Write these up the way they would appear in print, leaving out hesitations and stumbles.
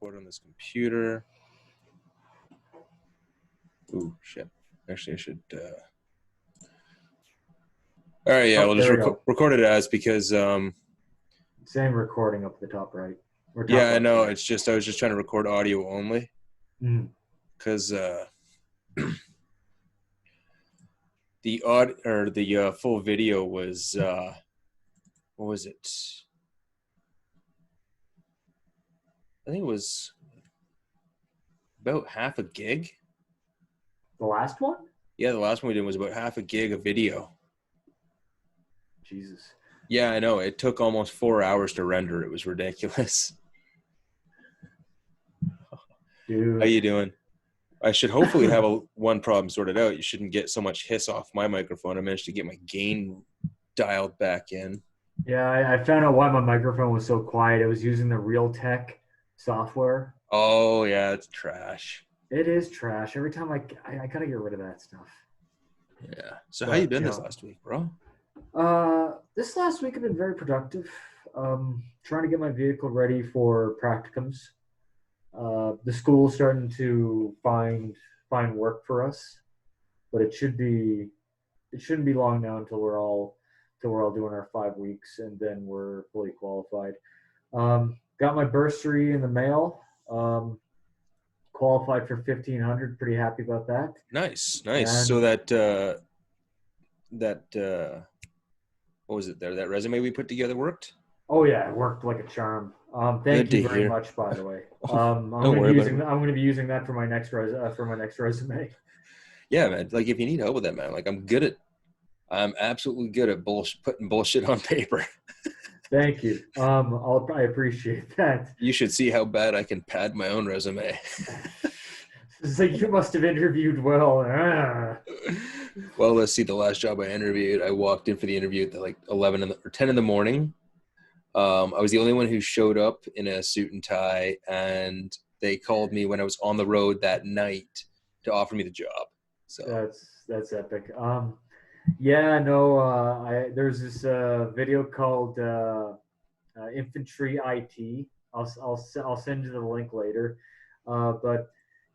Record on this computer. Ooh, shit. Actually, I should. All right, yeah, we'll just record it as because. Same recording up at the top right. Yeah, I know. It's just I was just trying to record audio only. Because the full video was what was it? I think it was about half a gig. The last one? Yeah, the last one we did was about half a gig of video. Jesus. Yeah, I know. It took almost 4 hours to render. It was ridiculous. Dude. How you doing? I should hopefully have one problem sorted out. You shouldn't get so much hiss off my microphone. I managed to get my gain dialed back in. Yeah, I found out why my microphone was so quiet. I was using the Realtek software. Oh, yeah, it's trash. It is trash. Every time I gotta get rid of that stuff. Yeah. So how you been this last week, bro? This last week I've been very productive. Trying to get my vehicle ready for practicums. The school's starting to find work for us, but it shouldn't be long now until we're all doing our 5 weeks, and then we're fully qualified. Got my bursary in the mail. Qualified for $1,500. Pretty happy about that. Nice. And so that what was it there? That resume we put together worked? Oh yeah, it worked like a charm. Thank you very much, by the way. I'm going to be using that for my next resume. Yeah, man. Like if you need help with that, man. Like I'm absolutely good at putting bullshit on paper. Thank you. I appreciate that. You should see how bad I can pad my own resume. It's like you must have interviewed well. Well, let's see. The last job I interviewed, I walked in for the interview at like 11 or 10 in the morning. I was the only one who showed up in a suit and tie, and they called me when I was on the road that night to offer me the job. So that's epic. Yeah, no. There's this video called Infantry IT. I'll send you the link later. But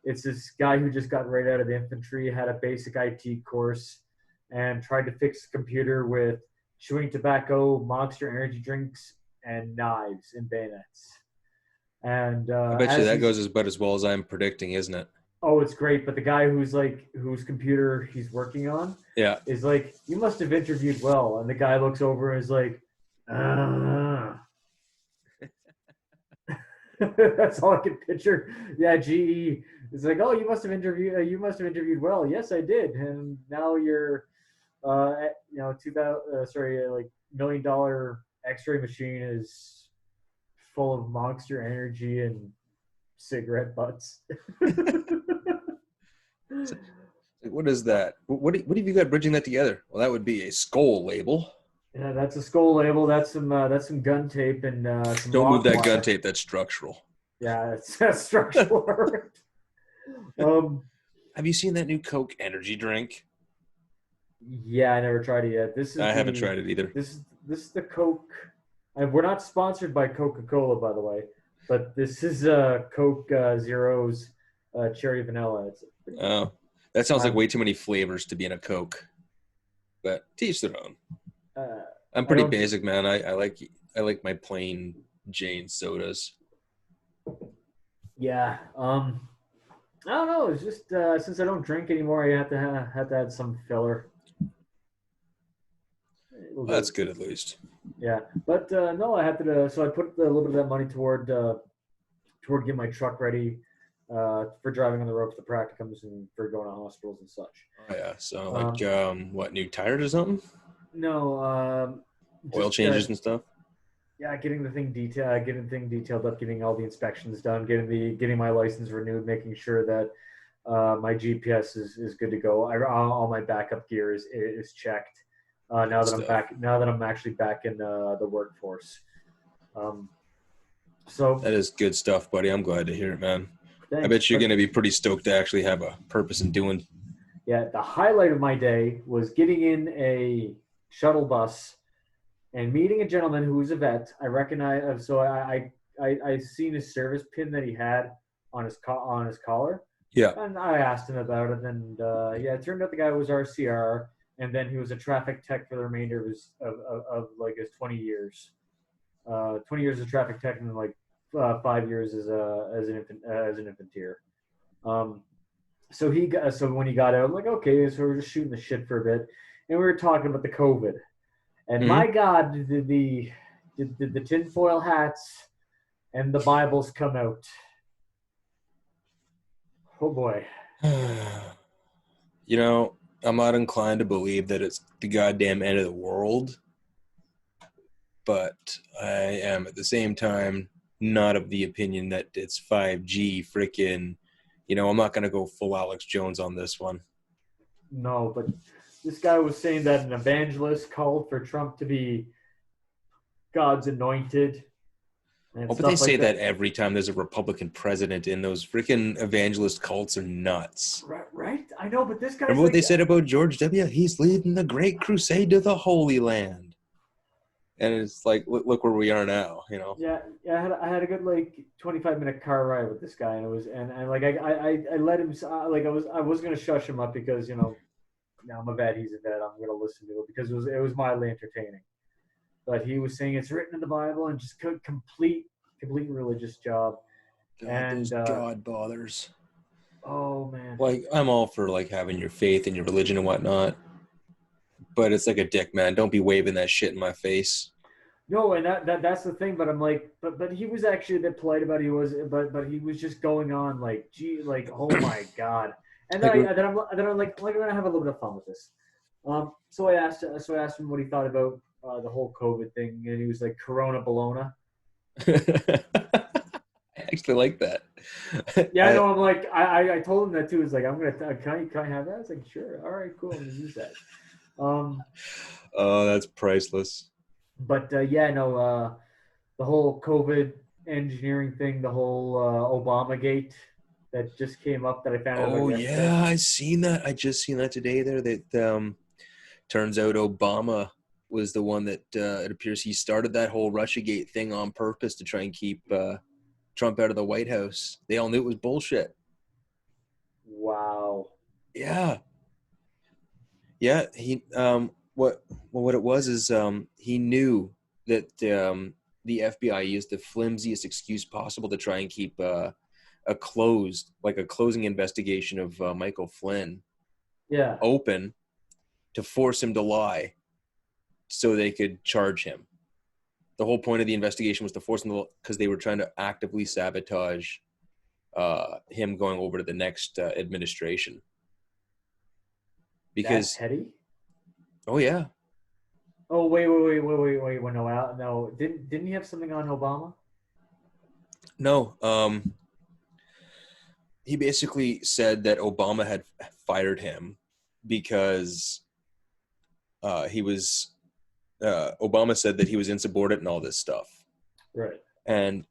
it's this guy who just got right out of the infantry, had a basic IT course, and tried to fix a computer with chewing tobacco, Monster energy drinks, and knives and bayonets. And I bet you that goes about as well as I'm predicting, isn't it? Oh, it's great. But the guy whose computer he's working on, is like, you must have interviewed well. And the guy looks over and is like, That's all I can picture. Yeah, GE. It's like, oh, you must have interviewed well. Yes, I did. And now you're, like $1 million X-ray machine is full of Monster energy and cigarette butts. What is that? What have you got bridging that together? Well, that would be a skull label. Yeah, that's a skull label. That's some gun tape and some. Don't move that gun tape. That's structural. Yeah, that's structural. Have you seen that new Coke energy drink? Yeah, I never tried it yet. I haven't tried it either. This is the Coke. We're not sponsored by Coca-Cola, by the way, but this is Coke Zero's cherry vanilla. Oh, that sounds like way too many flavors to be in a Coke. But to each their own. I'm pretty basic, man. I like my plain Jane sodas. Yeah. I don't know. It's just since I don't drink anymore, I have to add some filler. Well, that's good at least. Yeah, but no, I had to. So I put a little bit of that money toward getting my truck ready for driving on the road for the practicums and for going to hospitals and such. Oh yeah. So what, new tires or something? No. Oil changes and stuff. Yeah, getting the thing detailed up, getting all the inspections done, getting my license renewed, making sure that my GPS is good to go. All my backup gear is checked. Now that I'm actually back in the workforce. So that is good stuff, buddy. I'm glad to hear it, man. Thanks. I bet you're going to be pretty stoked to actually have a purpose in doing. Yeah, the highlight of my day was getting in a shuttle bus and meeting a gentleman who was a vet. I recognize, so I I seen his service pin that he had on his collar, Yeah. and I asked him about it, and yeah, it turned out the guy was RCR, and then he was a traffic tech for the remainder of his like his 20 years. 20 years as traffic tech, and then like 5 years as an infanteer. Um, so when he got out, I'm like, okay, so we're just shooting the shit for a bit, and we were talking about the COVID, and my God, did the tinfoil hats and the Bibles come out? Oh boy. You know, I'm not inclined to believe that it's the goddamn end of the world, but I am at the same time not of the opinion that it's 5G freaking, I'm not going to go full Alex Jones on this one. No, but this guy was saying that an evangelist called for Trump to be God's anointed and Oh, but they stuff say like that that. every time there's a Republican president, and those freaking evangelist cults are nuts. Right, right? I know, but this guy's Remember what like, they said about George W? He's leading the great crusade to the Holy Land. And it's like, look where we are now. yeah, yeah. I had a good like 25-minute car ride with this guy, and it was and like I let him like I was gonna shush him up because now I'm a vet, he's a vet. I'm gonna listen to it because it was mildly entertaining. But he was saying it's written in the Bible and just complete religious job. God, those And God bothers. oh man, Like, I'm all for like having your faith and your religion and whatnot, but it's like a dick, man. Don't be waving that shit in my face. no, and that's the thing. But I'm like, but he was actually a bit polite about it. But he was just going on like, gee, like, oh my god. And then Like, I'm like, we're gonna have a little bit of fun with this. So I asked him what he thought about the whole COVID thing, and he was like, Corona Bologna. I actually like that. Yeah, I know. I'm like, I told him that too. It's like, I'm gonna can I have that? It's like, sure, all right, cool. I'm gonna use that. Um, Oh, that's priceless. but yeah, no, the whole COVID engineering thing, the whole Obama gate that just came up that I found out about Oh yesterday. yeah, I seen that. I just seen that today. There, that turns out Obama was the one that it appears he started that whole RussiaGate thing on purpose to try and keep Trump out of the White House. They all knew it was bullshit. Wow. Yeah, yeah. What it was is he knew that the FBI used the flimsiest excuse possible to try and keep a closing investigation of Michael Flynn Yeah. open to force him to lie so they could charge him. The whole point of the investigation was to force him to, because they were trying to actively sabotage him going over to the next administration. That Because, petty? oh yeah, Oh wait. No. Didn't he have something on Obama? no, he basically said that Obama had fired him because he was. Obama said that he was insubordinate and all this stuff, Right. and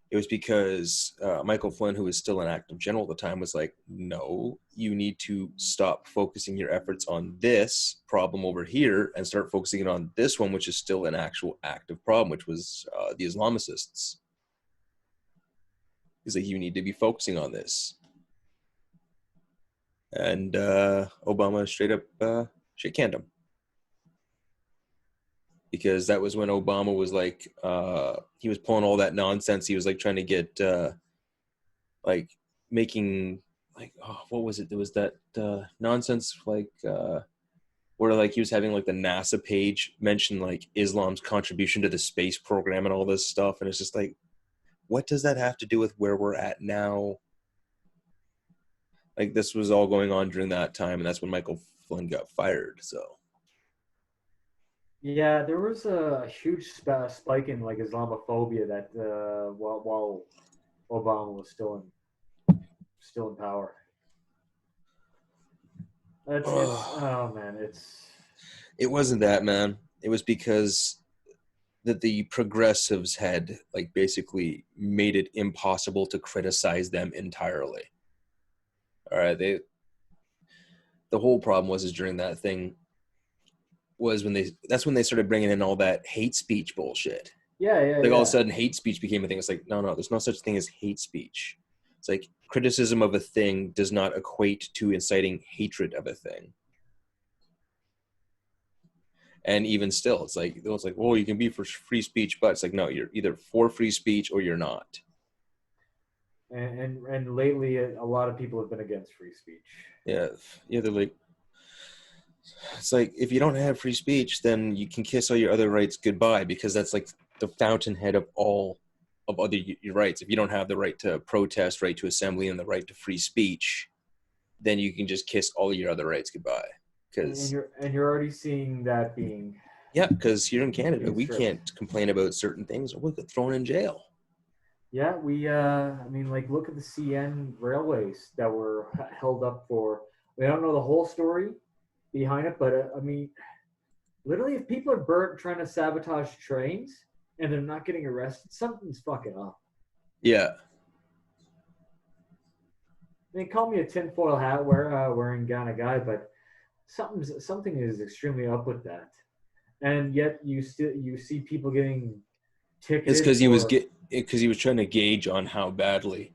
it was because Michael Flynn, who was still an active general at the time, was like, no, you need to stop focusing your efforts on this problem over here and start focusing on this one, which is still an actual active problem, which was the Islamicists. He's like, you need to be focusing on this. And Obama straight up shit canned him. Because that was when Obama was like, he was pulling all that nonsense. He was like trying to get like making like, oh, what was it? There was that nonsense like where like he was having like the NASA page mention like Islam's contribution to the space program and all this stuff, and it's just like, what does that have to do with where we're at now? Like, this was all going on during that time, and that's when Michael Flynn got fired. So Yeah, there was a huge spike in like Islamophobia that while Obama was still in power. It's oh man, it's it wasn't that, man. It was because that the progressives had like basically made it impossible to criticize them entirely. All right, the whole problem was is during that thing was when that's when they started bringing in all that hate speech bullshit. Like all of a yeah. sudden hate speech became a thing. It's like, no, there's no such thing as hate speech. It's like criticism of a thing does not equate to inciting hatred of a thing. And even still, it's like, well, you can be for free speech, but it's like, no, you're either for free speech or you're not. And lately, a lot of people have been against free speech. Yeah, they're like, it's like if you don't have free speech, then you can kiss all your other rights goodbye, because that's like the fountainhead of all of other your rights. If you don't have the right to protest, right to assembly, and the right to free speech, then you can just kiss all your other rights goodbye. Because You're already seeing that because here in Canada, being we stripped. can't complain about certain things, or we'll get thrown in jail. Yeah, I mean, like, look at the CN railways that were held up for. We don't know the whole story behind it, but I mean, literally, if people are burnt trying to sabotage trains and they're not getting arrested, something's fucking up. Yeah. I mean, call me a tinfoil hat wearing kind of guy, but something is extremely up with that. And yet, you see people getting It's ticketed because for. he was trying to gauge on how badly.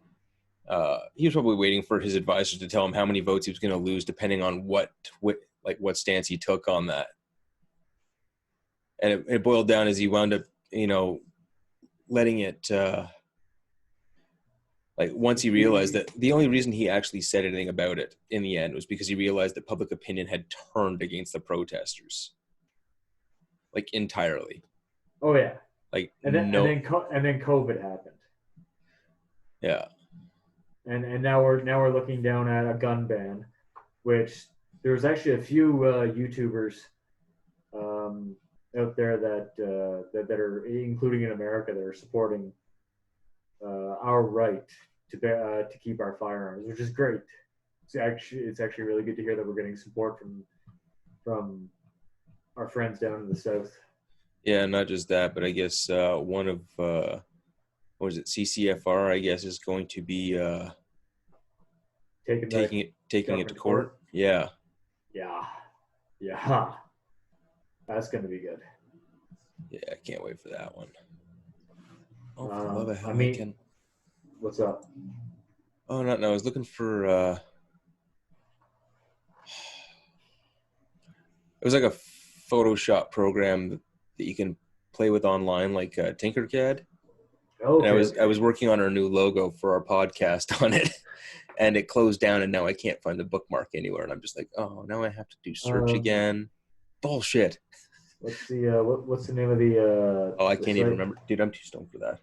He was probably waiting for his advisors to tell him how many votes he was going to lose, depending on what stance he took on that. And it boiled down as he wound up, letting it. Like once he realized that the only reason he actually said anything about it in the end was because he realized that public opinion had turned against the protesters, like entirely. Oh yeah, Like and then and no, then and then COVID happened, yeah, and now we're looking down at a gun ban, which there's actually a few YouTubers um, out there that are, including in America, that are supporting our right to keep our firearms, which is great. It's actually really good to hear that we're getting support from our friends down in the south. yeah. Not just that, but I guess one of what is it, CCFR? I guess is going to be Taking the taking it to government to court. court. Yeah, Yeah, yeah, that's going to be good. yeah. I can't wait for that one. Oh, for the love of I hell, I mean, can. what's up? Oh, no. I was looking for. It was like a Photoshop program that you can play with online, like Tinkercad. And Okay, I okay. was working on our new logo for our podcast on it, and it closed down, and now I can't find the bookmark anywhere. And I'm just like, oh, now I have to do search Um, again. Bullshit. what's the name of Oh, I the can't even site? remember, dude. I'm too stoned for that.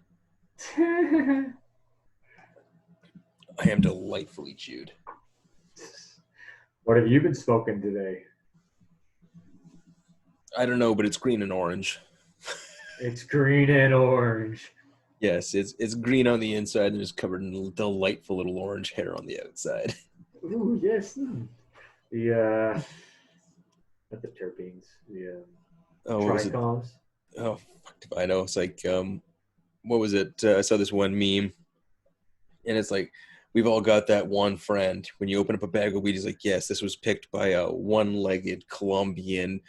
I am delightfully chewed. What have you been smoking today? I don't know, but it's green and orange. It's green and orange. Yes, it's green on the inside and just covered in delightful little orange hair on the outside. Ooh, yes. The not the terpenes, the Oh, what was it? trichomes. Oh, fuck if I know. It's like, what was it? I saw this one meme, and it's like, we've all got that one friend. When you open up a bag of weed, he's like, yes, this was picked by a one-legged Colombian,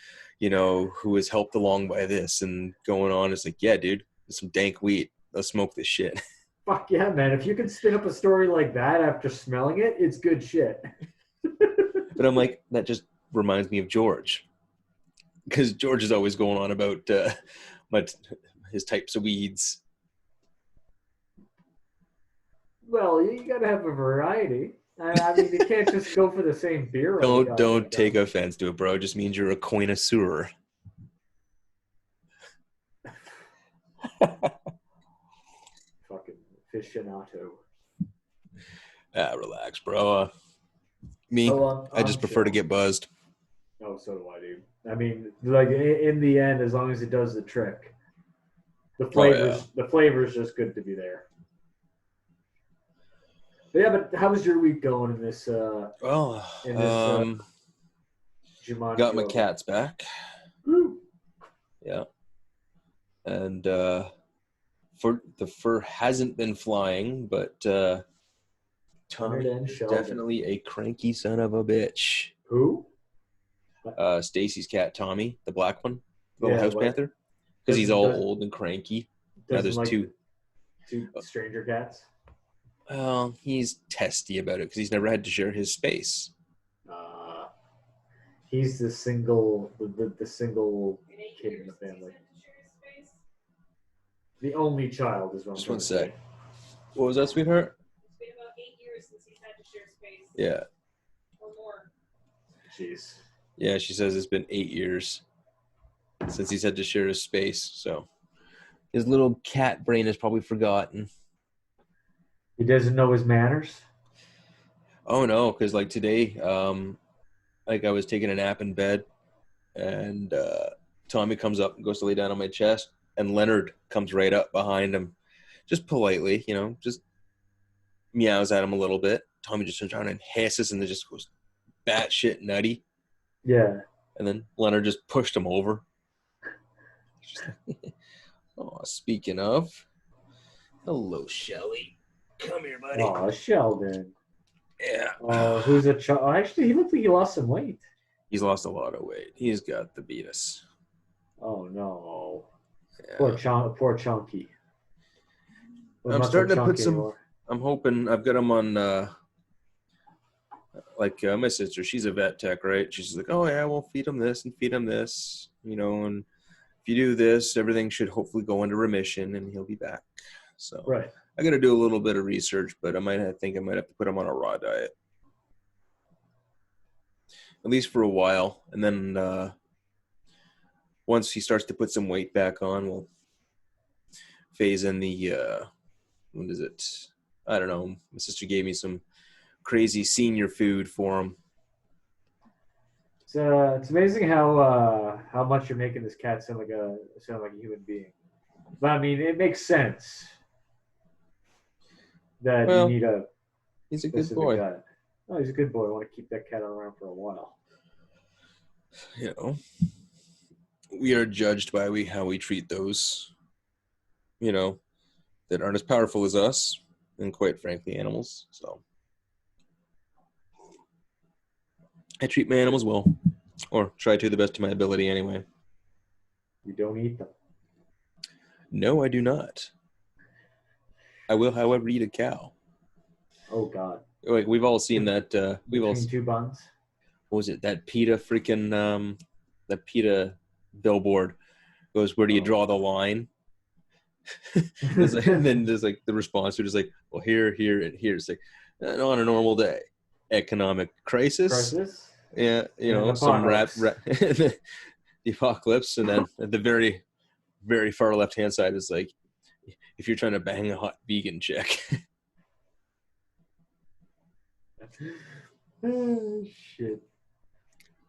who was helped along by this and going on. It's like, yeah, dude, there's some dank weed. Let's smoke this shit. Fuck yeah, man! If you can spin up a story like that after smelling it, it's good shit. But I'm like, that just reminds me of George, because George is always going on about his types of weeds. Well, you gotta have a variety. I mean, you can't just go for the same beer all the Don't goddamn take time. offense to it, bro. It just means you're a connoisseur. Fucking aficionado. Relax, bro. Me, Oh, I I'm just prefer to chill. get buzzed. Oh, so do I, dude. I mean, like in the end, as long as it does the trick, Oh yeah. the flavor's just good to be there. But yeah, but how was your week going Well, in this Jumanji got my oven? cats back. Woo! Yeah, and for the fur hasn't been flying, but Leonard Tommy and is Sheldon. definitely a cranky son of a bitch. Who? Stacy's cat, Tommy, the black one, the little Yeah, house what panther, because he's doesn't all does old and cranky. Now Doesn't there's like two. stranger cats. Well, he's testy about it because he's never had to share his space. Uh, he's the single, the single kid in the family. The only child is what I'm Just trying one to sec. say. What was that, sweetheart? It's been about 8 years since he's had to share space. Yeah. Or more. Jeez. Yeah, she says it's been 8 years since he's had to share his space. So his little cat brain is probably forgotten. He doesn't know his manners. Oh no, because like today, like I was taking a nap in bed, and Tommy comes up and goes to lay down on my chest, and Leonard comes right up behind him, just politely, just meows at him a little bit. Tommy just turns around and hisses and then just goes batshit nutty. Yeah. And then Leonard just pushed him over. Oh, speaking of, hello, Shelly. Come here, buddy. Oh, Sheldon. Yeah. Who's a child? Actually, he looked like he lost some weight. He's lost a lot of weight. He's got the beatus. Oh no. Yeah. Poor Chunky. I'm starting to put some. Anymore. I'm hoping I've got him on. Like my sister, she's a vet tech, right? She's like, oh yeah, we'll feed him this and feed him this, and if you do this, everything should hopefully go into remission and he'll be back. So right. I got to do a little bit of research, but I think I might have to put him on a raw diet, at least for a while, and then once he starts to put some weight back on, we'll phase in the what is it? I don't know. My sister gave me some crazy senior food for him. It's amazing how much you're making this cat sound like a human being. But I mean, it makes sense that you need a. He's a good boy. Guy. Oh, he's a good boy. I want to keep that cat around for a while. We are judged by how we treat those, that aren't as powerful as us, and quite frankly, animals. So I treat my animals well, or try to the best of my ability anyway. You don't eat them? No, I do not. I will, however, eat a cow. Oh, God. Like, we've all seen that. Between two buns? What was it? That PETA that PETA billboard goes, where do you draw the line? And then there's like the response to it is like, well, here, and here. It's like, on a normal day. Economic crisis. Yeah, some the apocalypse, and then at the very, very far left hand side is like, if you're trying to bang a hot vegan chick. Oh, shit.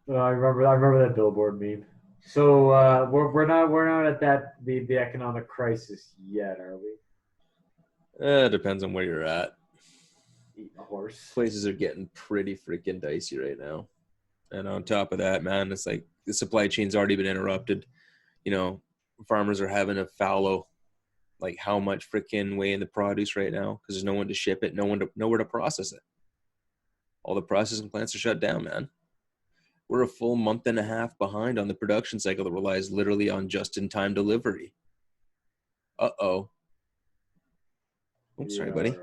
I remember that billboard meme. So we're not at that the economic crisis yet, are we? It depends on where you're at. Eating a horse. Places are getting pretty freaking dicey right now. And on top of that, man, it's like the supply chain's already been interrupted. Farmers are having to fallow like how much freaking weighing the produce right now because there's no one to ship it, nowhere to process it. All the processing plants are shut down, man. We're a full month and a half behind on the production cycle that relies literally on just-in-time delivery. Uh-oh. I'm sorry, buddy.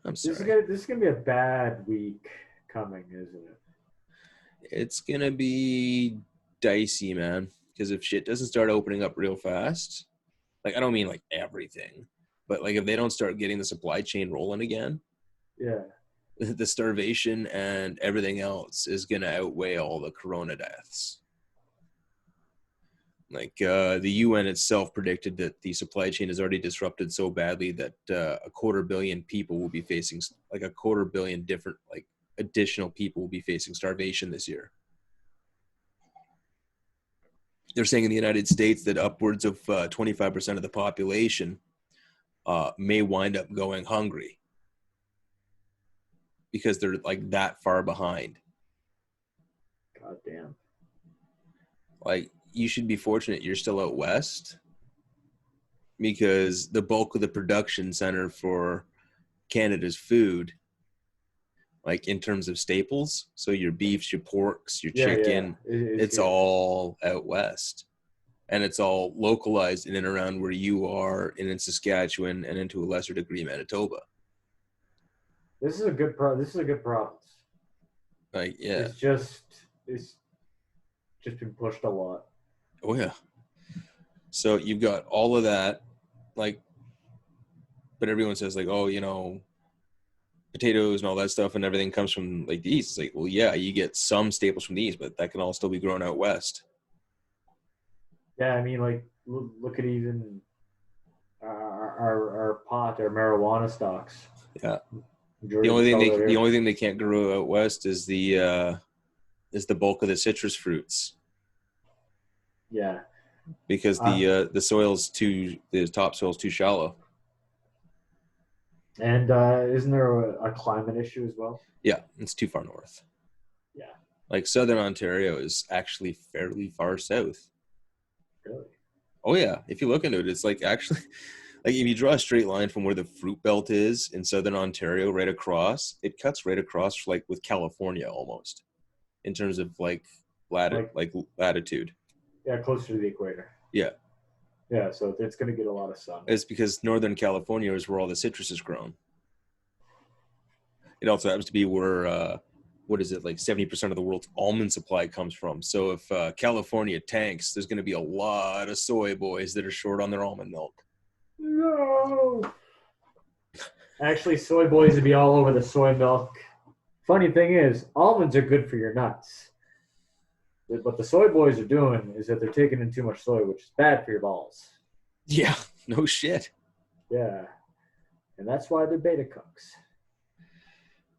I'm sorry. This is gonna be a bad week coming, isn't it? It's gonna be dicey, man. Because if shit doesn't start opening up real fast, like I don't mean like everything, but like if they don't start getting the supply chain rolling again, yeah, the starvation and everything else is gonna outweigh all the corona deaths. Like the UN itself predicted that the supply chain is already disrupted so badly that 250 million people will be facing, like 250 million different, like additional people will be facing starvation this year. They're saying in the United States that upwards of 25% of the population may wind up going hungry because they're like that far behind. God damn. Like, you should be fortunate you're still out west because the bulk of the production center for Canada's food, like in terms of staples, so your beefs, your porks, your chicken, it's all out west. and it's all localized in and around where you are, and in Saskatchewan, and to a lesser degree Manitoba. This is a good province. Like, yeah. It's just been pushed a lot. Oh yeah. So you've got all of that, like, but everyone says like, oh, you know, potatoes and all that stuff and everything comes from like the east. It's like, well, yeah, you get some staples from the east, but that can all still be grown out west. Yeah, I mean, like, look at even our pot, our marijuana stocks. Yeah. The only thing they can't grow out west is the bulk of the citrus fruits. Yeah. Because the topsoil's too shallow. And isn't there a climate issue as well? Yeah, it's too far north. Yeah. Like southern Ontario is actually fairly far south. Really? Oh yeah, if you look into it, it's like actually, like if you draw a straight line from where the fruit belt is in southern Ontario right across, it cuts right across like with California almost, in terms of like latitude. Yeah, closer to the equator. Yeah. Yeah, so it's going to get a lot of sun. It's because northern California is where all the citrus is grown. It also happens to be where, what is it, like 70% of the world's almond supply comes from. So if California tanks, there's going to be a lot of soy boys that are short on their almond milk. No. Actually, soy boys would be all over the soy milk. Funny thing is, almonds are good for your nuts. What the soy boys are doing is that they're taking in too much soy, which is bad for your balls. Yeah, no shit. Yeah. And that's why they're beta cucks.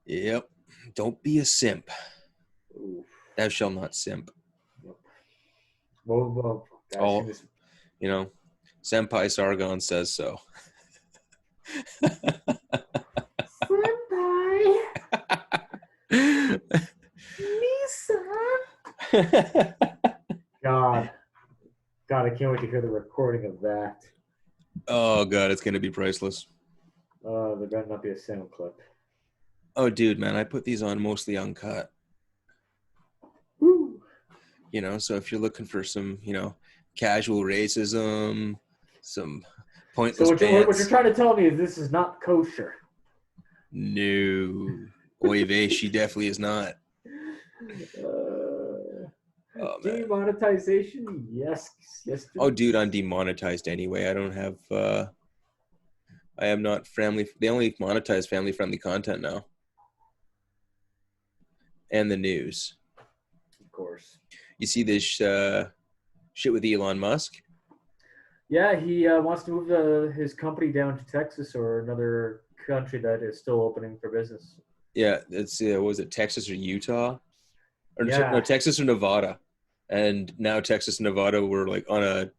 Yep. Don't be a simp. Oof. Thou shalt not simp. Yep. Well, all, you know, Senpai Sargon says so. Senpai! Misa! God, I can't wait to hear the recording of that. Oh, God, it's going to be priceless. There better not be a sound clip. Oh, dude, man, I put these on mostly uncut. Woo. You know, so if you're looking for some, you know, casual racism, some pointless what you're trying to tell me is this is not kosher. No. Oy vey, she definitely is not. Demonetization? Yes. Oh, dude, I'm demonetized anyway. I don't have, I am not family. They only monetize family-friendly content now. And the news. Of course. You see this shit with Elon Musk? Yeah, he wants to move his company down to Texas or another country that is still opening for business. Yeah, it's was it Texas or Utah? Or yeah. No, Texas or Nevada. And now Texas and Nevada were like on a,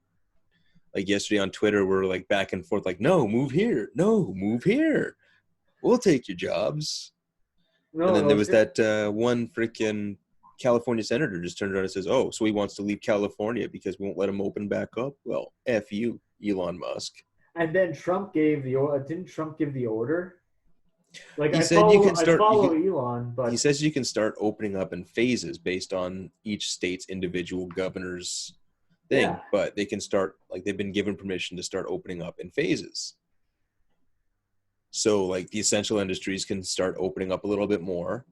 like yesterday on Twitter, we're like back and forth, like, no, move here. No, move here. We'll take your jobs. No, and then there was that one freaking California senator just turned around and says, oh, so he wants to leave California because we won't let him open back up? Well, F you, Elon Musk. And then Trump gave didn't Trump give the order? Like, he I said you can start, follow Elon, but he says you can start opening up in phases based on each state's individual governor's thing. Yeah. But they can start, like, they've been given permission to start opening up in phases. So, like, the essential industries can start opening up a little bit more.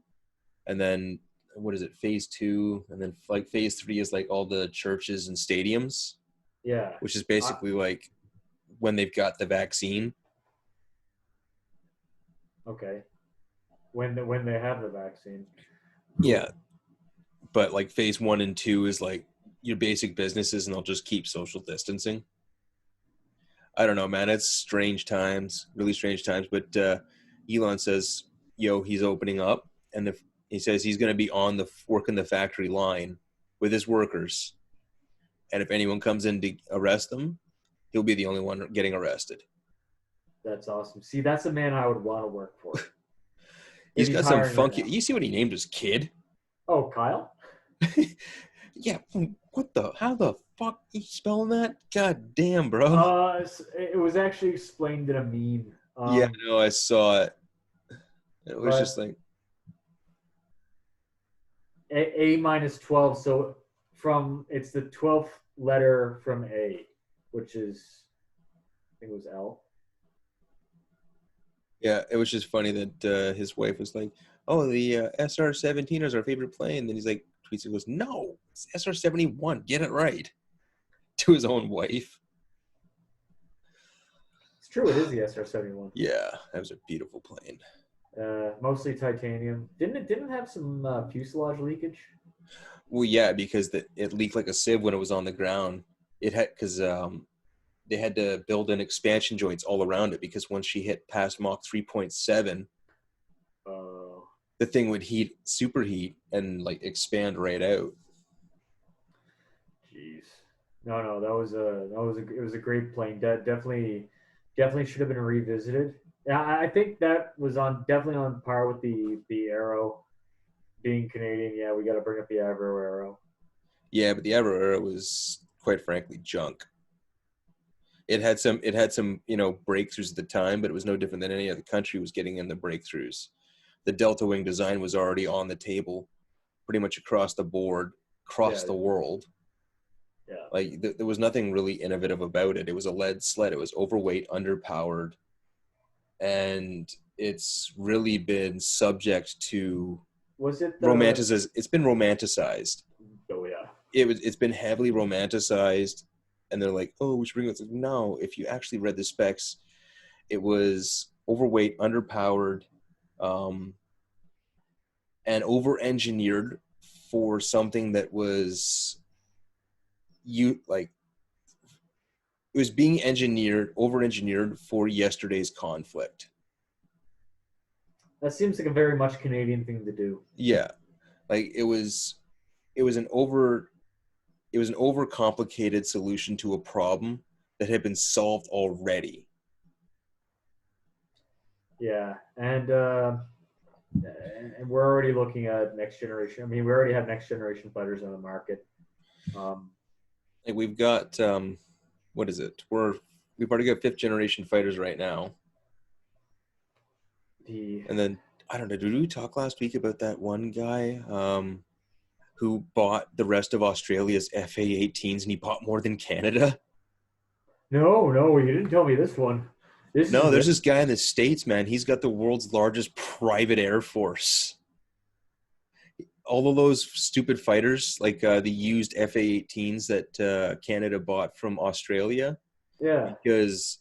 And then, what is it, phase 2? And then, like, phase 3 is, like, all the churches and stadiums. Yeah. Which is basically, like, when they've got the vaccine. Okay. When they have the vaccine. Yeah. But, like, phase 1 and 2 is, like, your basic businesses, and they'll just keep social distancing. I don't know, man. It's strange times, really strange times. But Elon says, he's opening up. And he says he's going to be working the factory line with his workers. And if anyone comes in to arrest them, he'll be the only one getting arrested. That's awesome. See, that's a man I would want to work for. He's got some funky. You see what he named his kid? Oh, Kyle? Yeah. How the fuck are you spelling that? God damn, bro. It was actually explained in a meme. Yeah, no, I saw it. It was just like A minus 12. So it's the 12th letter from A, which is, I think it was L. Yeah, it was just funny that his wife was like, "Oh, the SR-17 is our favorite plane." Then he's like, tweets and goes, "No, it's SR-71. Get it right." To his own wife. It's true, it is the SR-71. Yeah, that was a beautiful plane. Mostly titanium. Didn't have some fuselage leakage? Well, yeah, because it leaked like a sieve when it was on the ground. It had because they had to build in expansion joints all around it because once she hit past Mach 3.7, the thing would superheat, and like expand right out. Jeez. No, it was a great plane. Definitely should have been revisited. Yeah, I think that was definitely on par with the Arrow being Canadian. Yeah, we got to bring up the Arrow. Yeah, but the Avro era was quite frankly junk. It had some breakthroughs at the time, but it was no different than any other country was getting in the breakthroughs. The Delta Wing design was already on the table, pretty much across the board, across the world. Yeah. Like there was nothing really innovative about it. It was a lead sled. It was overweight, underpowered, and it's really been subject to Was it romanticized. It's been romanticized. Oh yeah. It's been heavily romanticized, and they're like, oh, we should bring this. No, if you actually read the specs, it was overweight, underpowered, um, and over-engineered for something that was it was being over-engineered for yesterday's conflict. That seems like a very much Canadian thing to do. Yeah, like it was an overcomplicated solution to a problem that had been solved already. Yeah, and we're already looking at next generation. I mean, we already have next generation fighters on the market. Like we've got what is it? We've already got 5th generation fighters right now. And then I don't know. Did we talk last week about that one guy who bought the rest of Australia's FA-18s and he bought more than Canada? No, you didn't tell me this one. There's this guy in the States, man. He's got the world's largest private air force. All of those stupid fighters, like the used FA-18s that Canada bought from Australia. Yeah. Because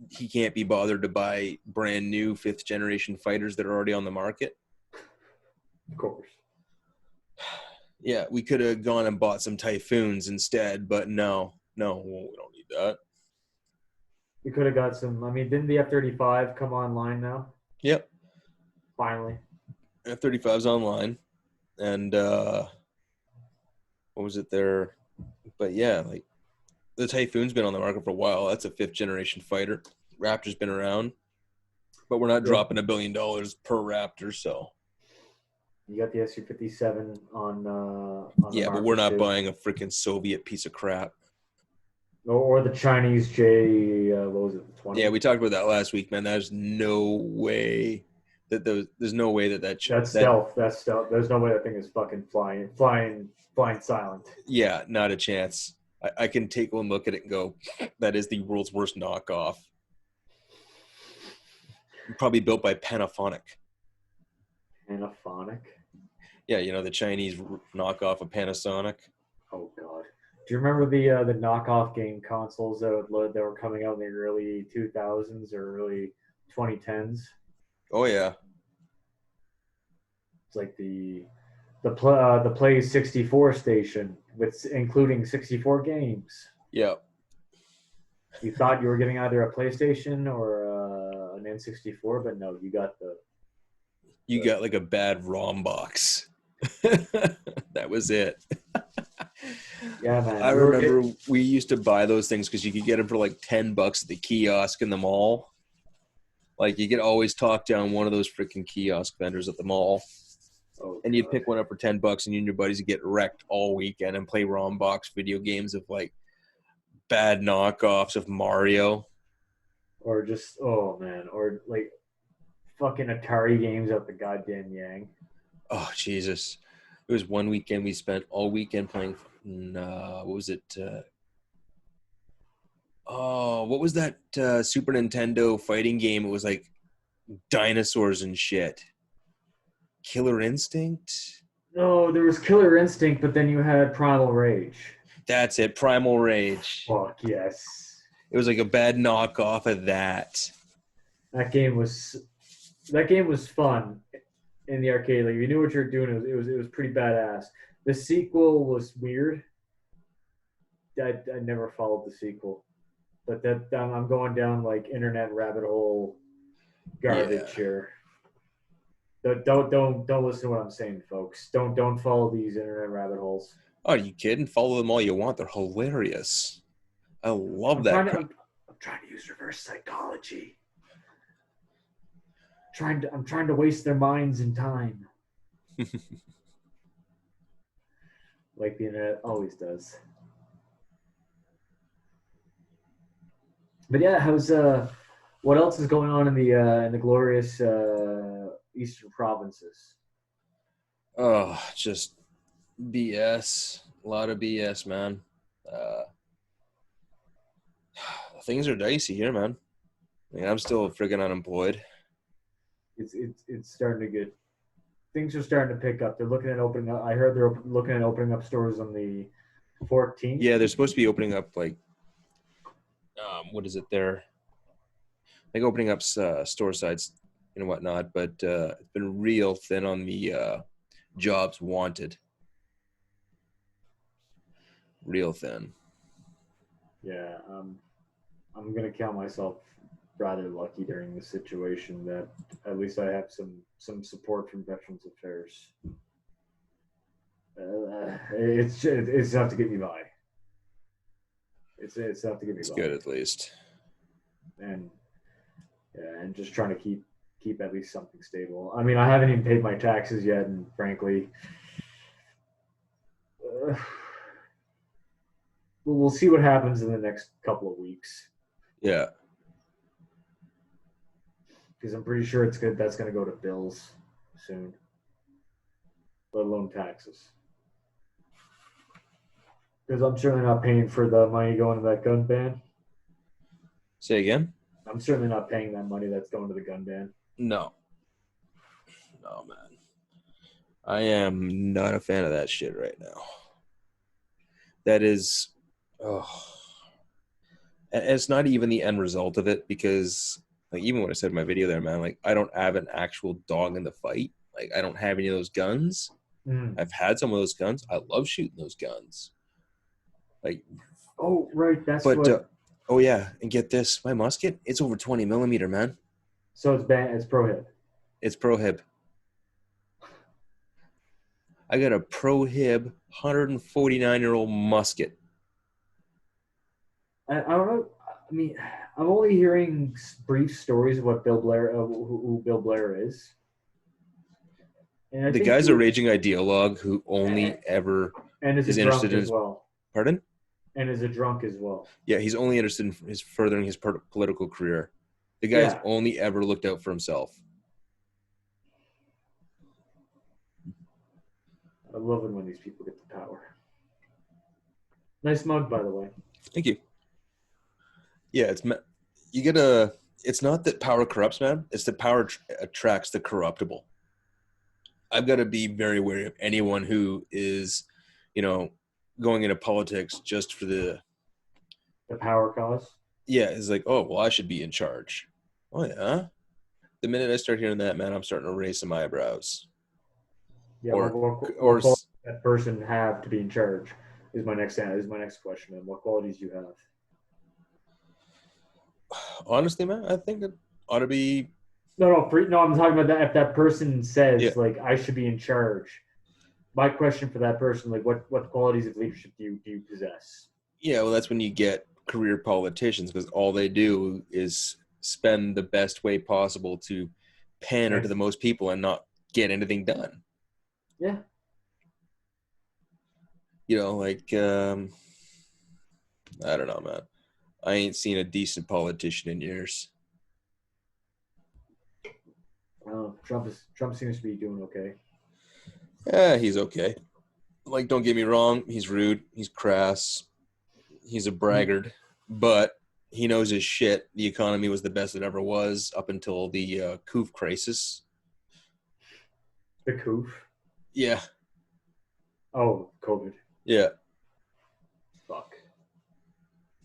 he can't be bothered to buy brand new 5th generation fighters that are already on the market. Of course. Yeah, we could have gone and bought some Typhoons instead, but no, we don't need that. We could have got some. I mean, didn't the F-35 come online now? Yep. Finally. F-35's online. And what was it there? But yeah, like the Typhoon's been on the market for a while. That's a 5th generation fighter. Raptor's been around, but we're not dropping $1 billion per Raptor, so. You got the Su-57 on yeah, but we're not buying a freaking Soviet piece of crap. Or the Chinese J, what was it, the 20? Yeah, we talked about that last week, man. There's no way there's no way that stealth. That's stealth. There's no way that thing is fucking flying silent. Yeah, not a chance. I can take one look at it and go, that is the world's worst knockoff. Probably built by Panasonic. Panasonic? Yeah, the Chinese knockoff of Panasonic. Oh God. Do you remember the knockoff game consoles that were coming out in the early 2000s or early 2010s? Oh yeah. It's like the Play 64 station with including 64 games. Yeah. You thought you were getting either a PlayStation or an N64, but no, you got got like a bad ROM box. That was it. Yeah, man. I remember we used to buy those things because you could get them for like $10 at the kiosk in the mall. Like you could always talk down one of those freaking kiosk vendors at the mall. Oh, and you'd pick one up for $10 and you and your buddies would get wrecked all weekend and play ROM box video games of like bad knockoffs of Mario. Or just, oh man, or like fucking Atari games out the goddamn yang. Oh, Jesus. It was one weekend we spent all weekend playing. What was it? What was that Super Nintendo fighting game? It was like dinosaurs and shit. Killer Instinct? No, there was Killer Instinct, but then you had Primal Rage. That's it, Primal Rage. Fuck yes. It was like a bad knockoff of that. That game was fun in the arcade. Like you knew what you were doing. It was pretty badass. The sequel was weird. I never followed the sequel, but I'm going down like internet rabbit hole garbage here. Don't listen to what I'm saying, folks. Don't follow these internet rabbit holes. Oh, are you kidding? Follow them all you want. They're hilarious. I love that. I'm trying to use reverse psychology. I'm trying to waste their minds and time. Like the internet always does. But yeah, what else is going on in the glorious eastern provinces? Oh, just BS. A lot of BS, man. Things are dicey here, man. I mean, I'm still freaking unemployed. It's starting to get. Things are starting to pick up. They're looking at opening up. I heard they're looking at opening up stores on the 14th. Yeah, they're supposed to be opening up like, what is it there? Like opening up store sites and whatnot, but it's been real thin on the jobs wanted. Real thin. Yeah, I'm gonna count myself rather lucky during this situation that at least I have some support from Veterans Affairs. It's enough to get me by. It's enough to get me by. It's good at least. And yeah, and just trying to keep at least something stable. I mean, I haven't even paid my taxes yet, and frankly, we'll see what happens in the next couple of weeks. Yeah. Because I'm pretty sure that's going to go to bills soon, let alone taxes. Because I'm certainly not paying for the money going to that gun ban. Say again? I'm certainly not paying that money that's going to the gun ban. No, man. I am not a fan of that shit right now. That is, it's not even the end result of it, because like even when I said in my video there, man, like I don't have an actual dog in the fight. Like I don't have any of those guns. I've had some of those guns. I love shooting those guns. Like, oh right, oh yeah, and get this, my musket, it's over 20 millimeter, man. So it's banned. It's prohib. It's prohib. I got a prohib 149-year-old musket. I don't know. I mean, I'm only hearing brief stories of what Bill Blair, who Bill Blair is. And the guy's a raging ideologue who only ever is interested in his. Well. Pardon? And is a drunk as well. Yeah, he's only interested in furthering his political career. The guy's only ever looked out for himself. I love it when these people get the power. Nice mug, by the way. Thank you. Yeah, it's not that power corrupts, man. It's that power attracts the corruptible. I've got to be very wary of anyone who is, going into politics just for the power cause. Yeah, it's like, oh well, I should be in charge. Oh yeah. The minute I start hearing that, man, I'm starting to raise some eyebrows. Yeah, or that person have to be in charge is my next question. And what qualities do you have? Honestly, man, I think it ought to be. No, I'm talking about that. If that person says like I should be in charge, my question for that person, like what qualities of leadership do you possess? Yeah, well, that's when you get career politicians, because all they do is spend the best way possible to pander to the most people and not get anything done. Yeah. Like I don't know, man. I ain't seen a decent politician in years. Trump seems to be doing okay. Yeah, he's okay. Like, don't get me wrong, he's rude, he's crass, he's a braggart, but he knows his shit. The economy was the best it ever was up until the coof crisis. The coof. Yeah, Oh, COVID. yeah, Fuck.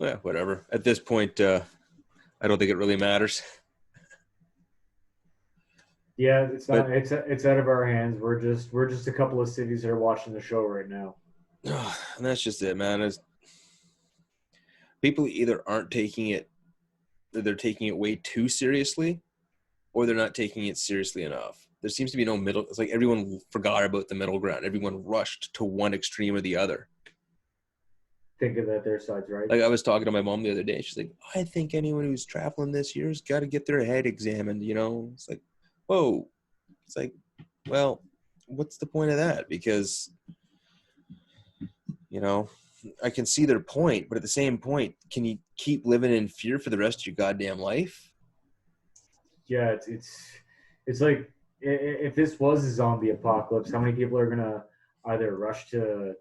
yeah, whatever. At this point, I don't think it really matters. Yeah, it's But not. It's out of our hands. We're just a couple of cities that are watching the show right now. and that's just it, man. People either aren't taking it, or they're taking it way too seriously, or they're not taking it seriously enough. There seems to be no middle. It's like everyone forgot about the middle ground. Everyone rushed to one extreme or the other. Thinking that their side's right. Like I was talking to my mom the other day. She's like, I think anyone who's traveling this year has got to get their head examined. It's like, whoa. It's like, well, what's the point of that? Because, I can see their point, but at the same point, can you keep living in fear for the rest of your goddamn life? Yeah, it's like if this was a zombie apocalypse, how many people are gonna either rush to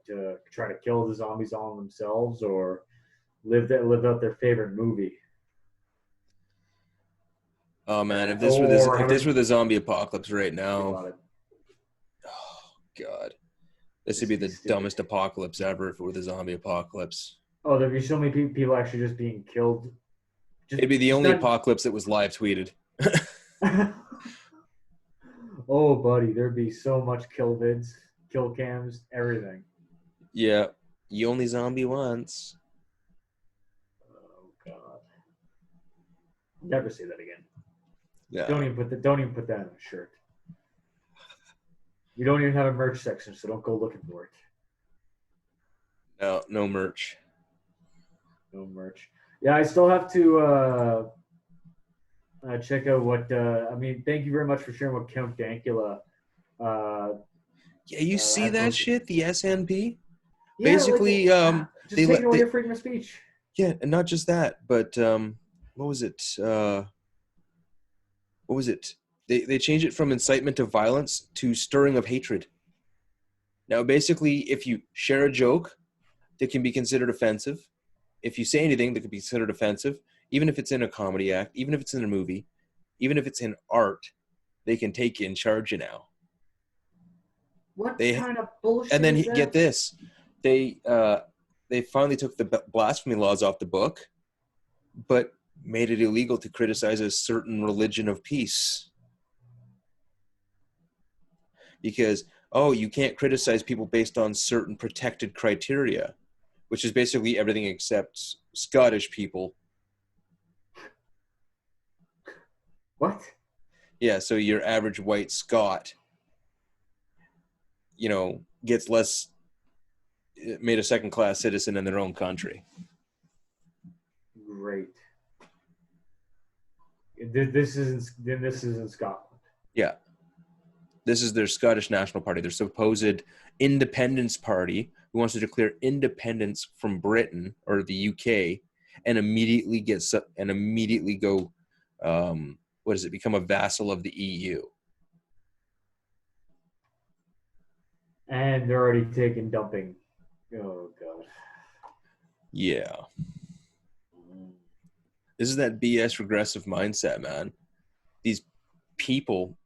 try to kill the zombies all themselves or live out their favorite movie? Oh man, if Or this were having the zombie apocalypse right think now, about it. oh god, this would This be would be the stupid. dumbest apocalypse ever if it were the zombie apocalypse. Oh, there'd be so many people actually just being killed. It'd be the Just only not. apocalypse that was live tweeted. Oh, buddy, there'd be so much kill vids, kill cams, everything. Yeah, you only zombie once. Oh God, never say that again. Yeah, Don't even put that on a shirt. We don't even have a merch section, so don't go looking for it. no merch. No merch. Yeah, I still have to check out what. I mean, thank you very much for sharing what Count Dankula Yeah, you see had that posted. shit? The SNP Yeah, like basically, just taking away your freedom of speech. yeah, and not just that, but what was it? What was it? They changed it from incitement to violence to stirring of hatred. Now, basically, if you share a joke that can be considered offensive, if you say anything that could be considered offensive, even if it's in a comedy act, even if it's in a movie, even if it's in art, they can take you and charge you now. What They kind of and bullshit then is get that? this, they finally took the blasphemy laws off the book, but made it illegal to criticize a certain religion of peace. Because, you can't criticize people based on certain protected criteria, which is basically everything except Scottish people. What? Yeah, so your average white Scot, gets less, made a second class citizen in their own country. Great. This isn't Scotland. Yeah. This is their Scottish National Party, their supposed independence party, who wants to declare independence from Britain or the UK and immediately go, become a vassal of the EU. And they're already taking dumping. Oh God. Yeah. This is that BS regressive mindset, man. These people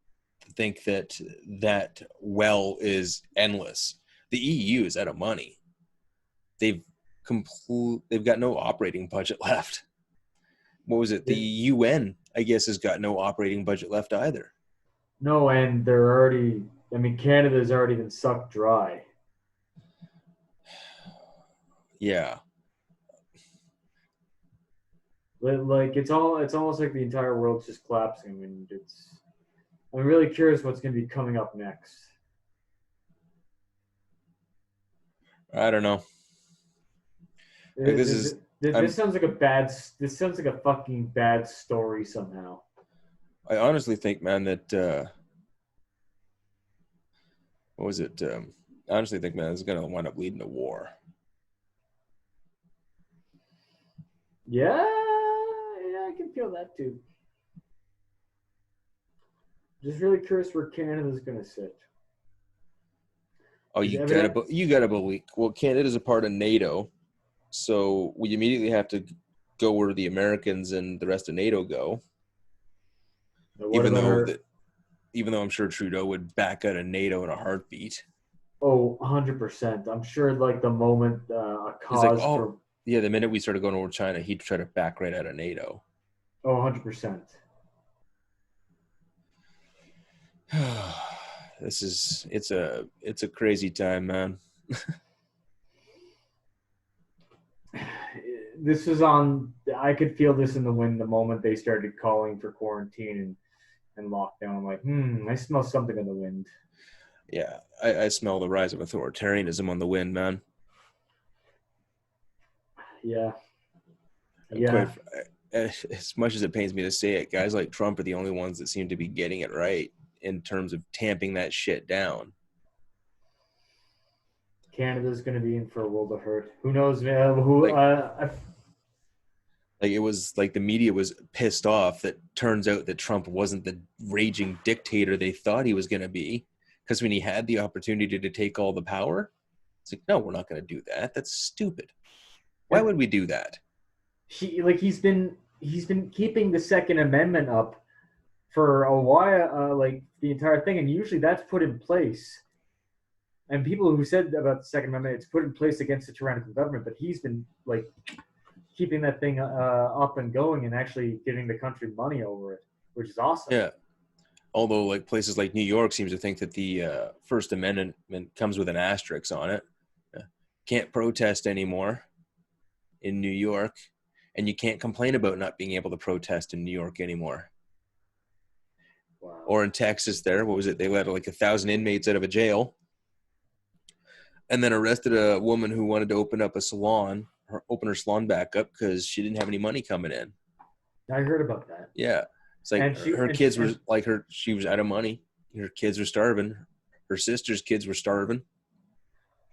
think that well is endless. The EU is out of money. They've got no operating budget left. What was it? The UN, I guess, has got no operating budget left either. No, and they're already. I mean, Canada's already been sucked dry. Yeah. Like it's almost like the entire world's just collapsing. I mean, I'm really curious what's going to be coming up next. I don't know. Like This sounds like a bad. This sounds like a fucking bad story somehow. I honestly think, man, that what was it? I honestly think, man, this is gonna wind up leading to war. Yeah, I can feel that too. Just really curious where Canada's going to sit. Oh, Is it you gotta believe. Well, Canada's a part of NATO, so we immediately have to go where the Americans and the rest of NATO go. What Even about though our? that, even though I'm sure Trudeau would back out of NATO in a heartbeat. Oh, 100%. I'm sure like the moment a He's like, cause oh, for yeah. The minute we started going over China, he'd try to back right out of NATO. 100%. It's a crazy time, man. This was on. I could feel this in the wind the moment they started calling for quarantine and lockdown. I'm like, I smell something in the wind. Yeah, I smell the rise of authoritarianism on the wind, man. Yeah. And Yeah. as much as it pains me to say it, guys like Trump are the only ones that seem to be getting it right in terms of tamping that shit down. Canada's going to be in for a world of hurt. Who knows? Like it was like the media was pissed off that turns out that Trump wasn't the raging dictator they thought he was going to be, because when he had the opportunity to take all the power, it's like, no, we're not going to do that. That's stupid. Why would we do that? He's been keeping the Second Amendment up for a while, like the entire thing, and usually that's put in place. And people who said about the Second Amendment, it's put in place against the tyrannical government, but he's been like keeping that thing up and going, and actually giving the country money over it, which is awesome. Yeah. Although, like places like New York seems to think that the First Amendment comes with an asterisk on it. Can't protest anymore in New York, and you can't complain about not being able to protest in New York anymore. Wow. Or in Texas, what was it? They let like 1,000 inmates out of a jail, and then arrested a woman who wanted to open up a salon, or open her salon back up because she didn't have any money coming in. I heard about that. Yeah, it's like her kids were like her. She was out of money. Her kids were starving. Her sister's kids were starving.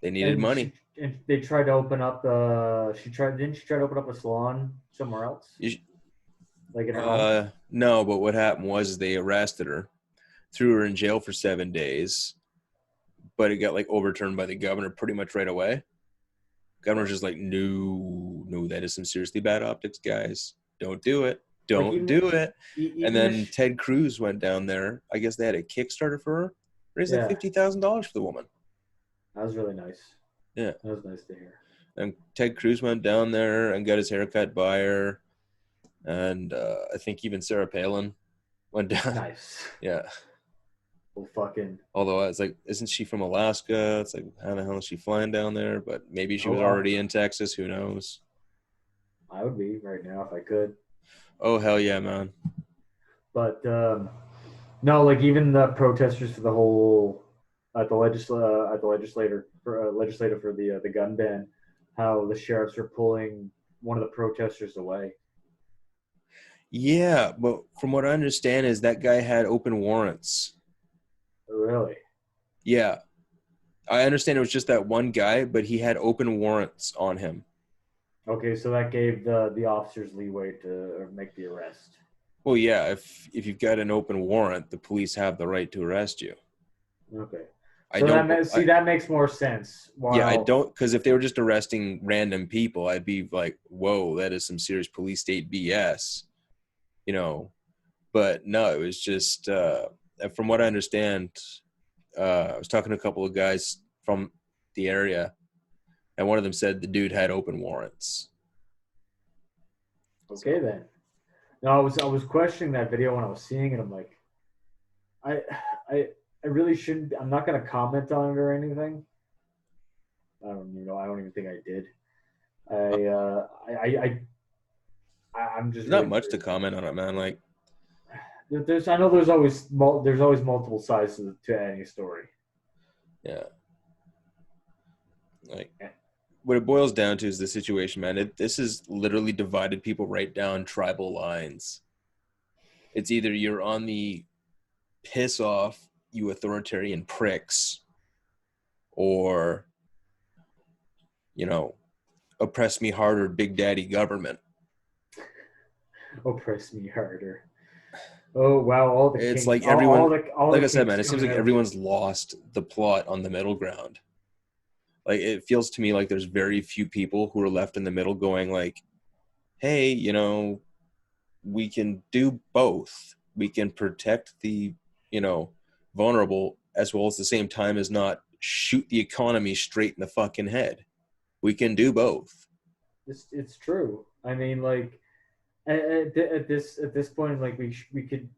They needed money. And they tried to open up didn't she try to open up a salon somewhere else? Like in her home? No, but what happened was they arrested her, threw her in jail for 7 days, but it got like overturned by the governor pretty much right away. Governor's just like, no, that is some seriously bad optics, guys. Don't do it. Don't do it. And then Ted Cruz went down there. I guess they had a Kickstarter for her. Raised like $50,000 for the woman. That was really nice. Yeah. That was nice to hear. And Ted Cruz went down there and got his haircut by her. And I think even Sarah Palin went down. Nice. Yeah. Well, fucking. Although it's like, isn't she from Alaska? It's like, how the hell is she flying down there? But maybe she was already in Texas. Who knows? I would be right now if I could. Oh, hell yeah, man. But no, like even the protesters for the whole legislative for the gun ban, how the sheriffs are pulling one of the protesters away. Yeah, but from what I understand is that guy had open warrants. Really? Yeah. I understand it was just that one guy, but he had open warrants on him. Okay, so that gave the officers leeway to make the arrest. Well, yeah, if you've got an open warrant, the police have the right to arrest you. Okay. So that makes more sense. Yeah, I don't, because if they were just arresting random people, I'd be like, whoa, that is some serious police state BS, you know. But no, it was just, from what I understand, I was talking to a couple of guys from the area, and one of them said the dude had open warrants. Okay, then. No, I was questioning that video when I was seeing it. I'm like, I really shouldn't. I'm not going to comment on it or anything. I don't even think I did. I'm just not really much to comment on it, man. Like, I know there's always multiple sides to any story. Yeah. Like, what it boils down to is the situation, man. This has literally divided people right down tribal lines. It's either you're on the piss off, you authoritarian pricks, or, you know, oppress me harder, big daddy government. Oppress me harder. Oh, wow. It's like everyone, like I said, man, it seems like everyone's lost the plot on the middle ground. Like, it feels to me like there's very few people who are left in the middle going like, hey, you know, we can do both. We can protect the, you know, vulnerable as well as the same time as not shoot the economy straight in the fucking head. We can do both. It's true. I mean, like at this point, like we could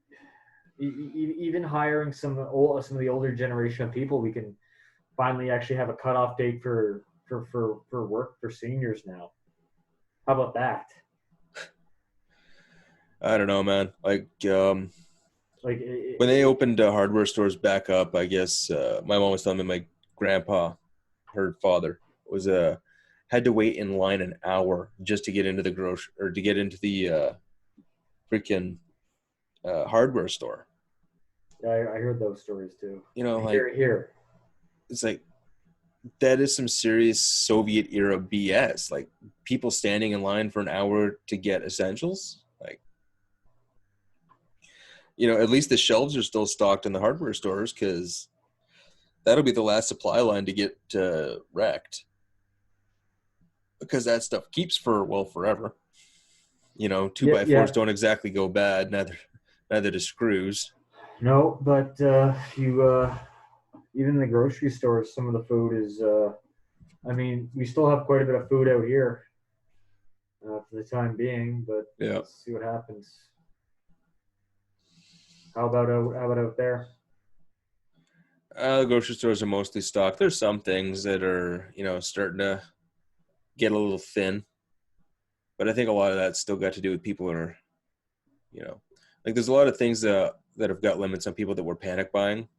even hiring some of the older generation of people, we can finally actually have a cutoff date for work for seniors now. How about that? I don't know, man. Like, Like when they opened hardware stores back up, I guess my mom was telling me my grandpa, her father, was had to wait in line an hour just to get into the grocery or to get into the freaking hardware store. I heard those stories too. You know, like Here. it's like that is some serious Soviet era BS. Like people standing in line for an hour to get essentials. Like, you know, at least the shelves are still stocked in the hardware stores because that'll be the last supply line to get wrecked. Because that stuff keeps for, well, forever. You know, two by fours don't exactly go bad. Neither do screws. No, but you even in the grocery stores, some of the food is. I mean, we still have quite a bit of food out here for the time being, but Yeah. let's see what happens. How about out there? The grocery stores are mostly stocked. There's some things that are, you know, starting to get a little thin, but I think a lot of that's still got to do with people that are, you know, like there's a lot of things that have got limits on people that were panic buying,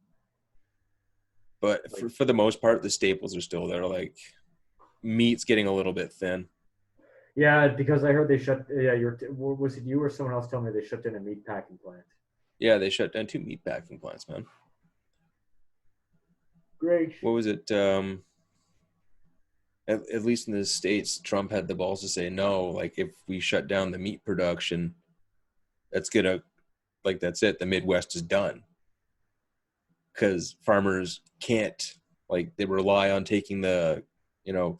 but for the most part, the staples are still there. Like meat's getting a little bit thin. Yeah, because I heard they shut. Yeah, was it you or someone else telling me they shut down a meat packing plant? Yeah, they shut down 2 meat packing plants, man. Great. What was it? At least in the States, Trump had the balls to say no. Like, if we shut down the meat production, that's gonna, like, that's it. The Midwest is done because farmers can't, like, they rely on taking the, you know,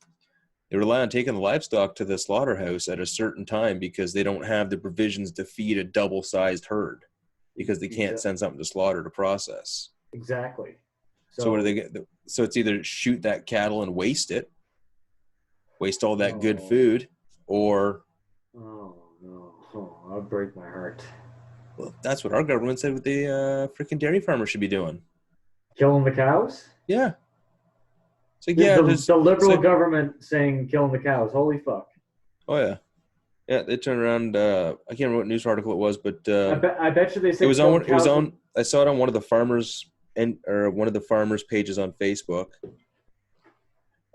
they rely on taking the livestock to the slaughterhouse at a certain time because they don't have the provisions to feed a double-sized herd because they can't send something to slaughter to process. Exactly. So what do they get? So it's either shoot that cattle and waste all that good food, or no, I'll break my heart. Well, that's what our government said with the freaking dairy farmers should be doing. Killing the cows? Yeah. So the liberal government saying killing the cows. Holy fuck. Oh yeah. Yeah, they turned around. I can't remember what news article it was, but I bet you they said it was on. It was on. I saw it on one of the farmers or one of the farmers' pages on Facebook,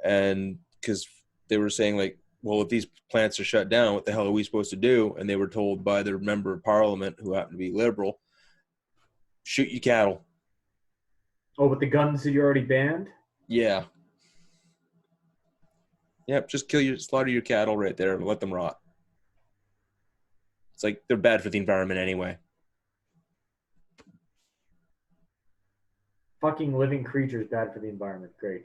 and because they were saying like, well, if these plants are shut down, what the hell are we supposed to do? And they were told by their member of parliament, who happened to be liberal, shoot your cattle. Oh, but the guns that you already banned? Yeah. Yep, just slaughter your cattle right there and let them rot. It's like they're bad for the environment anyway. Fucking living creatures bad for the environment. Great.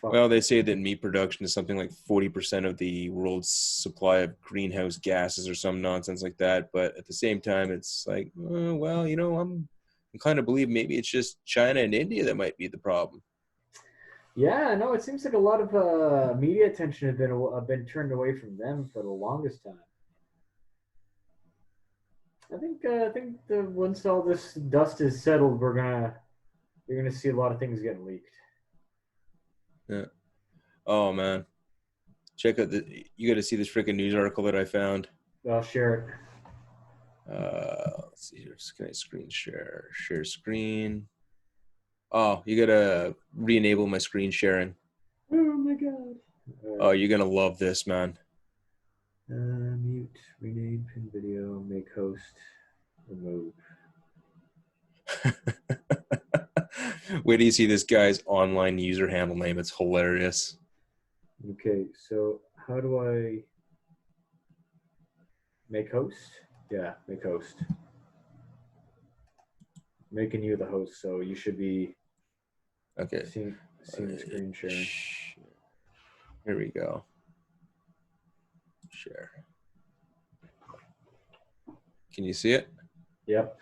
Well, they say that meat production is something like 40% of the world's supply of greenhouse gases or some nonsense like that. But at the same time, it's like, well, you know, I'm inclined to believe maybe it's just China and India that might be the problem. Yeah, no, it seems like a lot of media attention have been turned away from them for the longest time. I think once all this dust is settled, you're gonna see a lot of things getting leaked. Yeah. Oh man, check out you got to see this freaking news article that I found. I'll share it. Let's see here. Can I screen share? Share screen. Oh, you gotta re-enable my screen sharing. Oh my god. Oh, you're gonna love this, man. Mute, rename, pin video, make host, remove. Wait till you see this guy's online user handle name. It's hilarious. Okay, so how do I make host? Yeah, make host. Making you the host, so you should be Okay. Seeing screen sharing. Here we go. Share. Can you see it? Yep.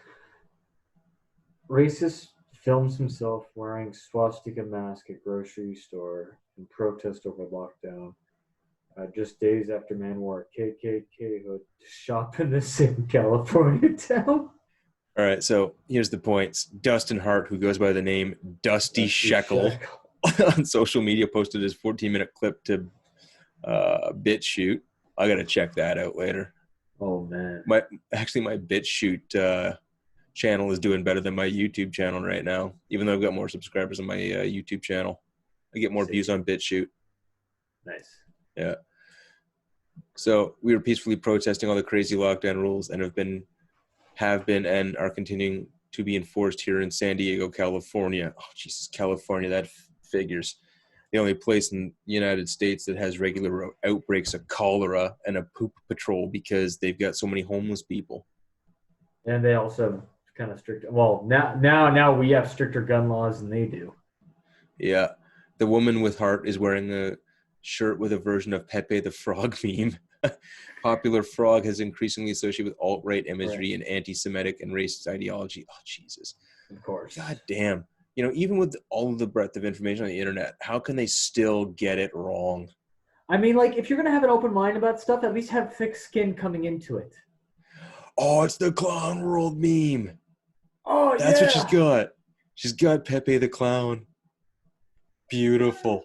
Racist films himself wearing swastika mask at grocery store in protest over lockdown. Just days after man wore a KKK hood to shop in the same California town. All right, so here's the points. Dustin Hart, who goes by the name Dusty Shekel, on social media posted his 14-minute clip to BitChute. I got to check that out later. Oh, man. My BitChute channel is doing better than my YouTube channel right now, even though I've got more subscribers on my YouTube channel. I get more views on BitChute. Nice. Yeah. So we were peacefully protesting all the crazy lockdown rules and have been and are continuing to be enforced here in San Diego, California. Oh, Jesus, California, that figures. The only place in the United States that has regular outbreaks of cholera and a poop patrol because they've got so many homeless people. And they also have kind of strict. Well, now we have stricter gun laws than they do. Yeah. The woman with heart is wearing a shirt with a version of Pepe the Frog meme. Popular frog has increasingly associated with alt-right imagery and anti-Semitic and racist ideology. Oh, Jesus. Of course. God damn. You know, even with all of the breadth of information on the internet, how can they still get it wrong? I mean, like, if you're going to have an open mind about stuff, at least have thick skin coming into it. Oh, it's the Clown World meme. Oh, That's yeah. what she's got. She's got Pepe the Clown. Beautiful.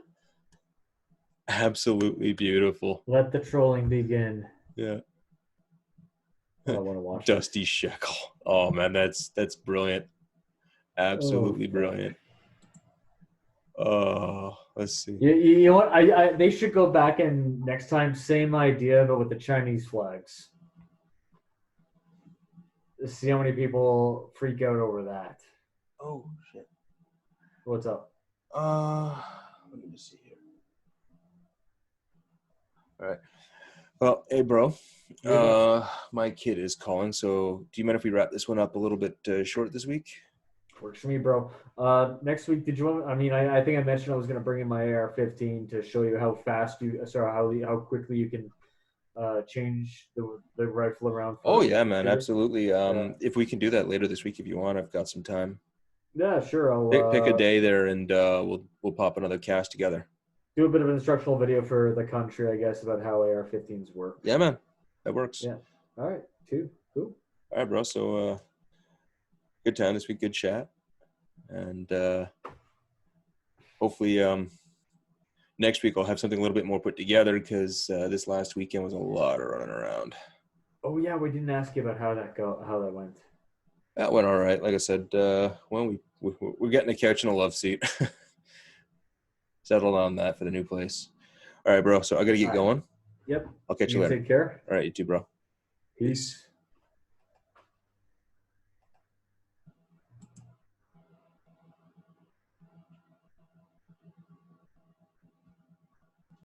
Absolutely beautiful. Let the trolling begin. Yeah. Oh, I want to watch Dusty Shekel. Oh, man, that's brilliant. Absolutely brilliant. Oh, let's see. You know what? They should go back and next time, same idea, but with the Chinese flags. See how many people freak out over that. Oh, shit. What's up? Let me just see here. All right. Well, hey, bro. My kid is calling, so do you mind if we wrap this one up a little bit short this week? Works for me, bro. Next week, did you want? I mean, I think I mentioned I was going to bring in my AR-15 to show you how fast how quickly you can change the rifle around. Oh yeah, man, absolutely. If we can do that later this week, if you want, I've got some time. Yeah, sure. I'll pick a day there, and we'll pop another cast together. Do a bit of an instructional video for the country, I guess, about how AR-15s work. Yeah, man, that works. Yeah. All right. Cool. All right, bro. So good time this week, good chat, and hopefully next week I'll have something a little bit more put together because this last weekend was a lot of running around. Oh yeah, we didn't ask you about how that went. That went all right. Like I said, we're getting a couch and a love seat. Settled on that for the new place. All right, bro. So I got to get going. Yep. I'll catch you later. Take care. All right, you too, bro. Peace.